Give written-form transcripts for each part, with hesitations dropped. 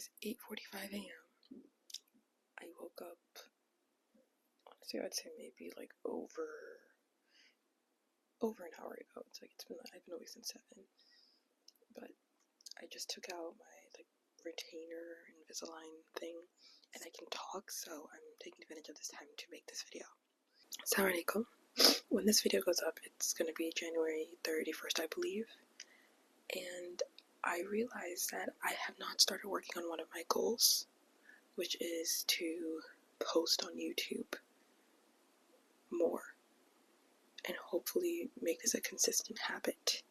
is 8:45 a.m. I woke up, honestly, I'd say maybe like over an hour ago. I've been awake since 7, but I just took out my retainer Invisalign thing, and I can talk, so I'm taking advantage of this time to make this video. Assalamualaikum. When this video goes up, it's going to be January 31st, I believe, and I realized that I have not started working on one of my goals, which is to post on YouTube more and hopefully make this a consistent habit.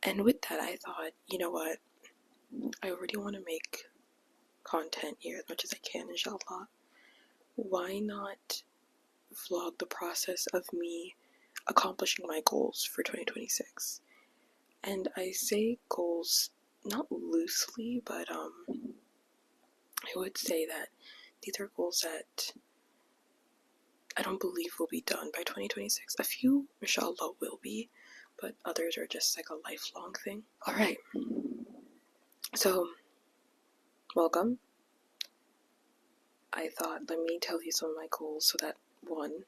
And with that, I thought, you know what, I already want to make content here as much as I can, inshaAllah. Why not vlog the process of me accomplishing my goals for 2026? And I say goals not loosely, but I would say that these are goals that I don't believe will be done by 2026. A few, inshallah, will be, but others are just like a lifelong thing. Alright, so welcome. I thought, let me tell you some of my goals so that, one,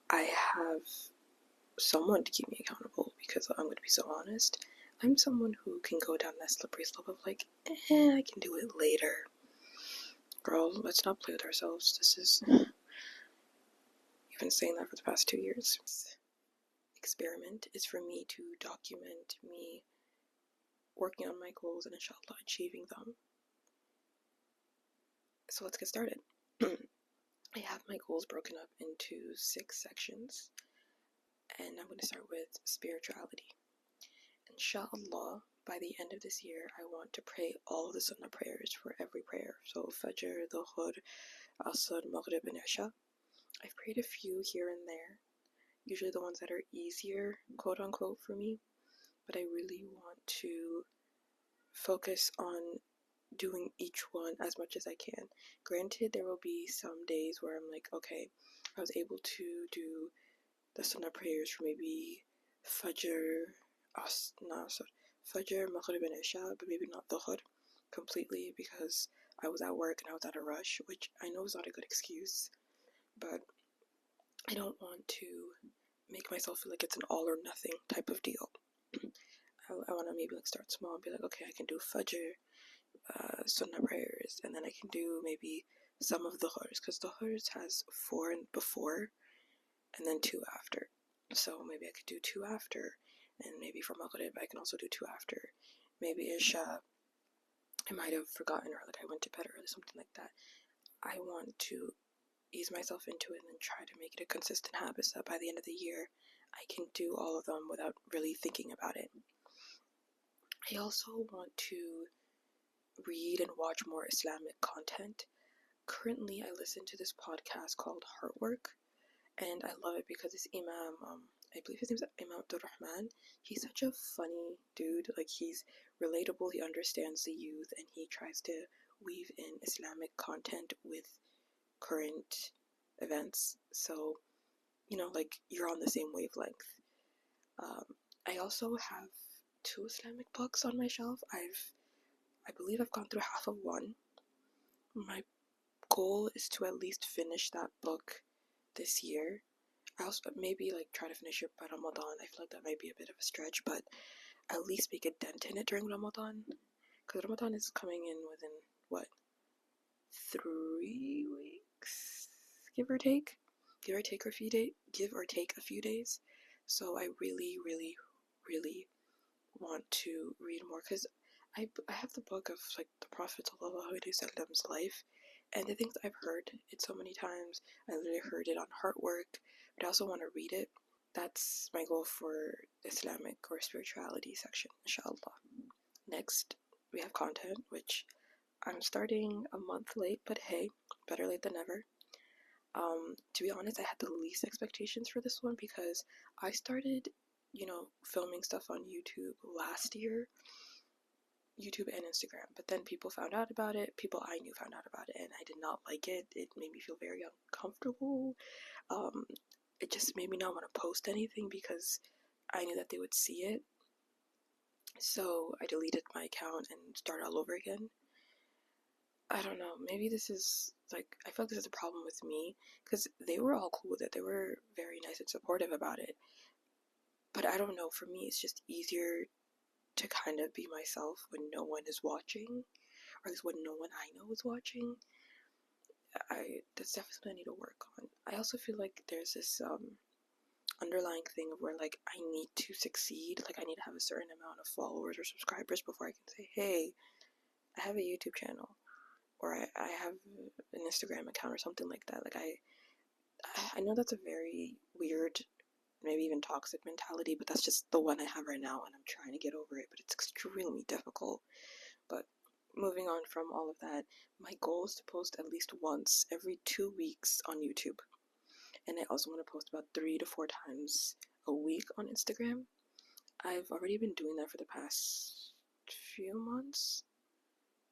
I have someone to keep me accountable, because I'm going to be so honest. I'm someone who can go down that slippery slope of I can do it later. Girl, let's not play with ourselves. You've been saying that for the past 2 years. This experiment is for me to document me working on my goals and inshallah achieving them. So let's get started. I have my goals broken up into 6 sections, and I'm going to start with spirituality. Inshallah, by the end of this year, I want to pray all of the sunnah prayers for every prayer. So Fajr, Dhuhr, Asr, Maghrib, and Isha. I've prayed a few here and there, usually the ones that are easier, quote unquote, for me, but I really want to focus on doing each one as much as I can. Granted, there will be some days where I'm like, okay, I was able to do the sunnah prayers for maybe Fajr, Maghrib, and Isha, but maybe not Dhuhr completely because I was at work and I was at a rush, which I know is not a good excuse, but I don't want to make myself feel like it's an all or nothing type of deal. I want to maybe start small and be like, okay, I can do Fajr, sunnah prayers, and then I can do maybe some of the Dhuhrs, because the Dhuhrs has 4 before and then 2 after. So maybe I could do 2 after, and maybe for Maghrib I can also do 2 after. Maybe Isha, I might have forgotten, or I went to bed early, something like that. I want to ease myself into it and then try to make it a consistent habit so that by the end of the year I can do all of them without really thinking about it. I also want to read and watch more Islamic content. Currently, I listen to this podcast called Heartwork, and I love it because this Imam, I believe his name is Imam Abdul Rahman. He's such a funny dude. He's relatable, he understands the youth, and he tries to weave in Islamic content with current events. So, you're on the same wavelength. I also have 2 Islamic books on my shelf. I believe I've gone through half of one. My goal is to at least finish that book this year. I also maybe try to finish it by Ramadan. I feel like that might be a bit of a stretch, but at least make a dent in it during Ramadan, because Ramadan is coming in within 3 weeks, give or take a few days. So I really, really, really want to read more, because I have the book of the Prophet ﷺ's life, and the things I've heard it so many times. I literally heard it on Heartwork, but I also want to read it. That's my goal for Islamic or spirituality section, inshallah. Next, we have content, which I'm starting a month late, but hey, better late than never. To be honest, I had the least expectations for this one because I started, filming stuff on YouTube last year, YouTube and Instagram, but then people found out about it, people I knew found out about it, and I did not like it. It made me feel very uncomfortable. It just made me not want to post anything because I knew that they would see it. So I deleted my account and started all over again. I don't know, maybe this is like, I feel like this is a problem with me, because they were all cool with it. They were very nice and supportive about it. But I don't know, for me, it's just easier to kind of be myself when no one is watching, or at least when no one I know is watching. That's definitely something I need to work on. I also feel like there's this underlying thing of where like I need to succeed, like I need to have a certain amount of followers or subscribers before I can say, hey, I have a YouTube channel, or I have an Instagram account or something like that. Like I know that's a very weird, maybe even toxic mentality, but that's just the one I have right now, and I'm trying to get over it, but it's extremely difficult. But moving on from all of that, my goal is to post at least once every 2 weeks on YouTube. And I also want to post about 3 to 4 times a week on Instagram. I've already been doing that for the past few months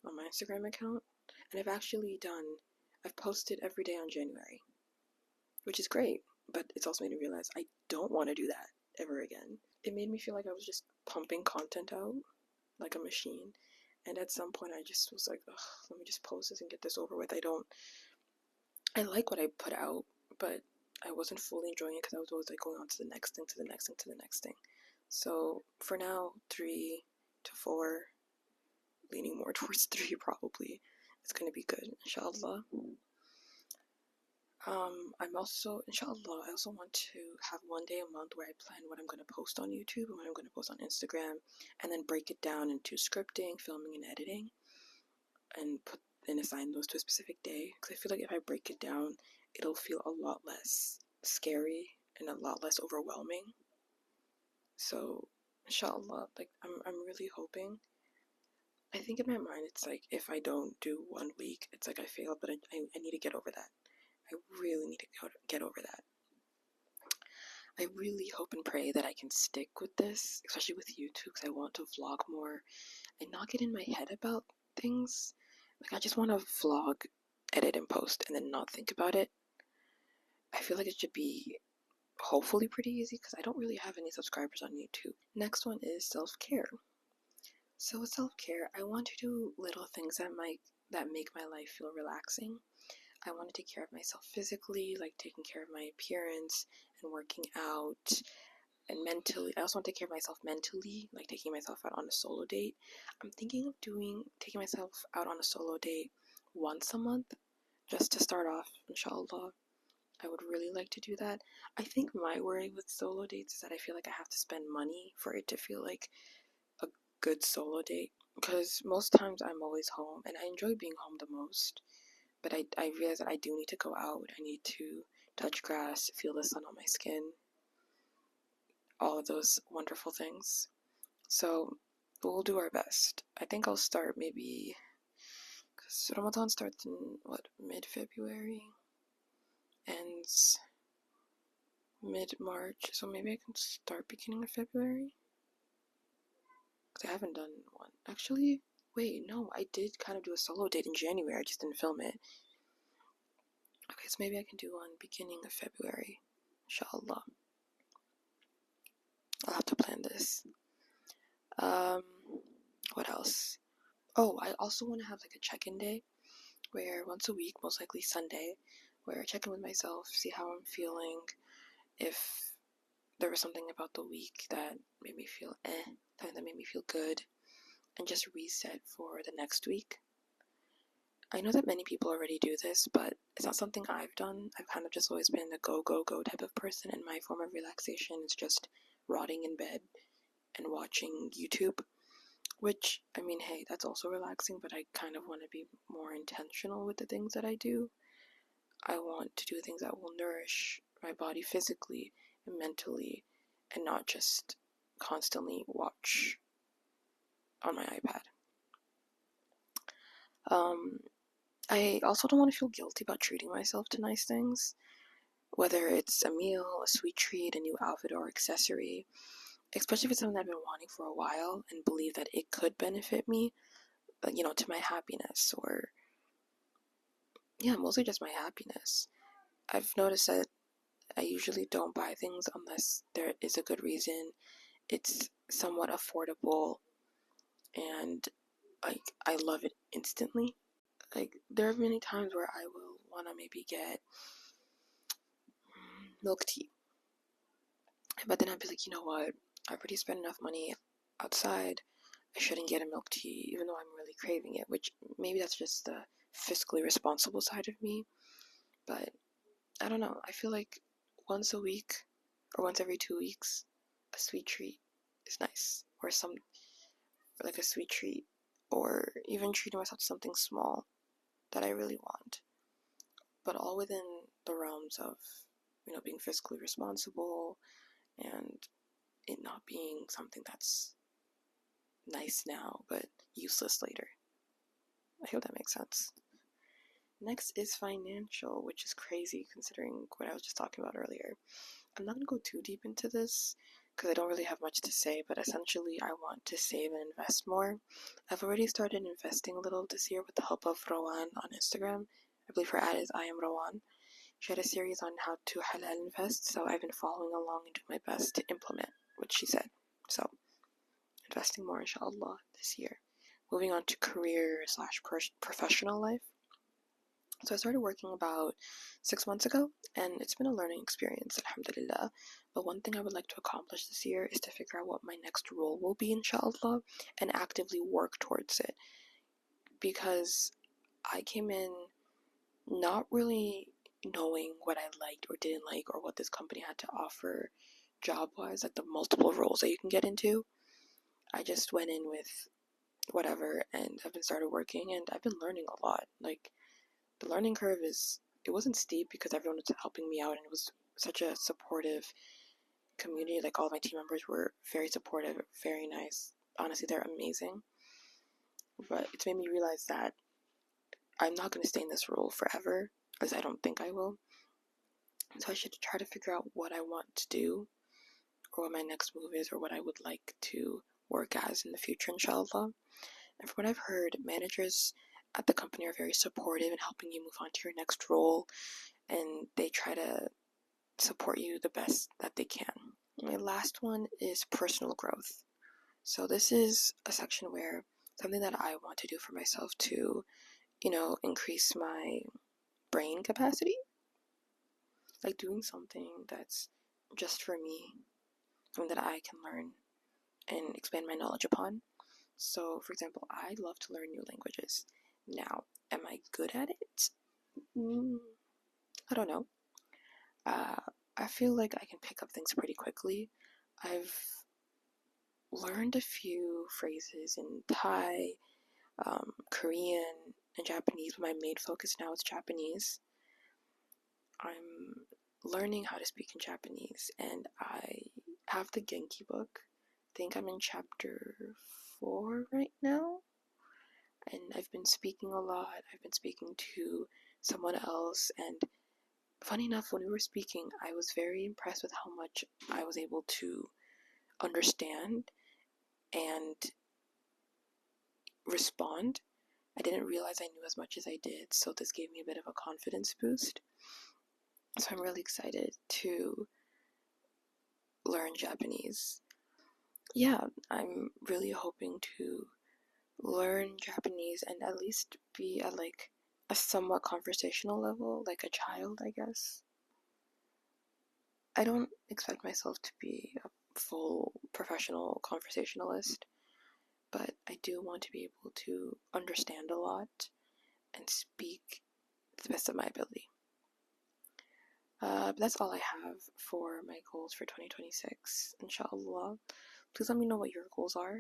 on my Instagram account. And I've posted every day on January, which is great, but it's also made me realize I don't want to do that ever again. It made me feel like I was just pumping content out like a machine. And at some point, I just was like, ugh, let me just post this and get this over with. I like what I put out, but I wasn't fully enjoying it because I was always like going on to the next thing, to the next thing, to the next thing. So for now, 3 to 4, leaning more towards 3 probably. It's going to be good, inshallah. Inshallah, I also want to have one day a month where I plan what I'm going to post on YouTube and what I'm going to post on Instagram, and then break it down into scripting, filming, and editing, and assign those to a specific day. Because I feel like if I break it down, it'll feel a lot less scary and a lot less overwhelming. So, inshallah, like I'm really hoping. I think in my mind, it's like if I don't do 1 week, it's like I failed, but I need to get over that. I really need to get over that. I really hope and pray that I can stick with this, especially with YouTube, because I want to vlog more and not get in my head about things. Like, I just want to vlog, edit, and post, and then not think about it. I feel like it should be hopefully pretty easy, because I don't really have any subscribers on YouTube. Next one is self-care. So with self-care, I want to do little things that make my life feel relaxing. I want to take care of myself physically, like taking care of my appearance and working out, and mentally. I also want to take care of myself mentally, like taking myself out on a solo date. I'm thinking of taking myself out on a solo date once a month, just to start off, inshallah. I would really like to do that. I think my worry with solo dates is that I feel like I have to spend money for it to feel like a good solo date, because most times I'm always home, and I enjoy being home the most. But I realize that I do need to go out. I need to touch grass, feel the sun on my skin, all of those wonderful things. So we'll do our best. I think I'll start maybe, because Ramadan starts in mid-February, ends mid-March, so maybe I can start beginning of February, because I haven't done one. Actually, wait, no, I did kind of do a solo date in January, I just didn't film it. Okay, so maybe I can do one beginning of February, inshallah. I'll have to plan this. What else? Oh, I also want to have like a check-in day, where once a week, most likely Sunday, where I check in with myself, see how I'm feeling, if there was something about the week that made me feel something that made me feel good, and just reset for the next week. I know that many people already do this, but it's not something I've done. I've kind of just always been a go, go, go type of person, and my form of relaxation is just rotting in bed and watching YouTube. Which, I mean, hey, that's also relaxing, but I kind of want to be more intentional with the things that I do. I want to do things that will nourish my body physically and mentally, and not just constantly watch on my iPad. I also don't want to feel guilty about treating myself to nice things, whether it's a meal, a sweet treat, a new outfit, or accessory, especially if it's something that I've been wanting for a while and believe that it could benefit me, to my happiness, or mostly just my happiness. I've noticed that I usually don't buy things unless there is a good reason, it's somewhat affordable, and like I love it instantly. Like there are many times where I will want to maybe get milk tea, but then I'd be like, you know what? I've already spent enough money outside. I shouldn't get a milk tea, even though I'm really craving it. Which maybe that's just the fiscally responsible side of me. But I don't know. I feel like once a week or once every 2 weeks, a sweet treat is nice, or some like a sweet treat, or even treating myself to something small that I really want, but all within the realms of, being fiscally responsible and it not being something that's nice now but useless later. I hope that makes sense. Next is financial, which is crazy considering what I was just talking about earlier. I'm not going to go too deep into this because I don't really have much to say, but essentially I want to save and invest more. I've already started investing a little this year with the help of Rowan on Instagram. I believe her ad is I am Rowan. She had a series on how to halal invest, so I've been following along and doing my best to implement what she said. So, investing more, inshaAllah, this year. Moving on to career / professional life. So I started working about 6 months ago, and it's been a learning experience, alhamdulillah. But one thing I would like to accomplish this year is to figure out what my next role will be, inshallah, and actively work towards it. Because I came in not really knowing what I liked or didn't like, or what this company had to offer job-wise, like the multiple roles that you can get into. I just went in with whatever, and I've been started working, and I've been learning a lot. Like, the learning curve it wasn't steep because everyone was helping me out, and it was such a supportive community. Like, all of my team members were very supportive, very nice. Honestly, they're amazing. But it's made me realize that I'm not going to stay in this role forever, as I don't think I will. So I should try to figure out what I want to do, or what my next move is, or what I would like to work as in the future, inshallah. And from what I've heard, managers at the company are very supportive in helping you move on to your next role, and they try to support you the best that they can. My last one is personal growth. So this is a section where something that I want to do for myself to, increase my brain capacity. Like doing something that's just for me, something that I can learn and expand my knowledge upon. So, for example, I love to learn new languages. Now, am I good at it? I don't know. I feel like I can pick up things pretty quickly. I've learned a few phrases in Thai, Korean, and Japanese, but my main focus now is Japanese. I'm learning how to speak in Japanese, and I have the Genki book. I think I'm in chapter 4 right now, and I've been speaking a lot. I've been speaking to someone else, and funny enough, when we were speaking, I was very impressed with how much I was able to understand and respond. I didn't realize I knew as much as I did, so this gave me a bit of a confidence boost. So I'm really excited to learn Japanese. Yeah, I'm really hoping to learn Japanese and at least be at like a somewhat conversational level, like a child, I guess. I don't expect myself to be a full professional conversationalist, but I do want to be able to understand a lot and speak to the best of my ability. But that's all I have for my goals for 2026, inshallah. Please let me know what your goals are.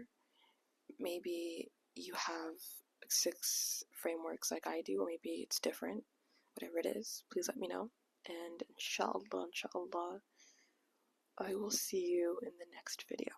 Maybe you have 6 frameworks like I do, or maybe it's different. Whatever it is, please let me know. And inshallah, I will see you in the next video.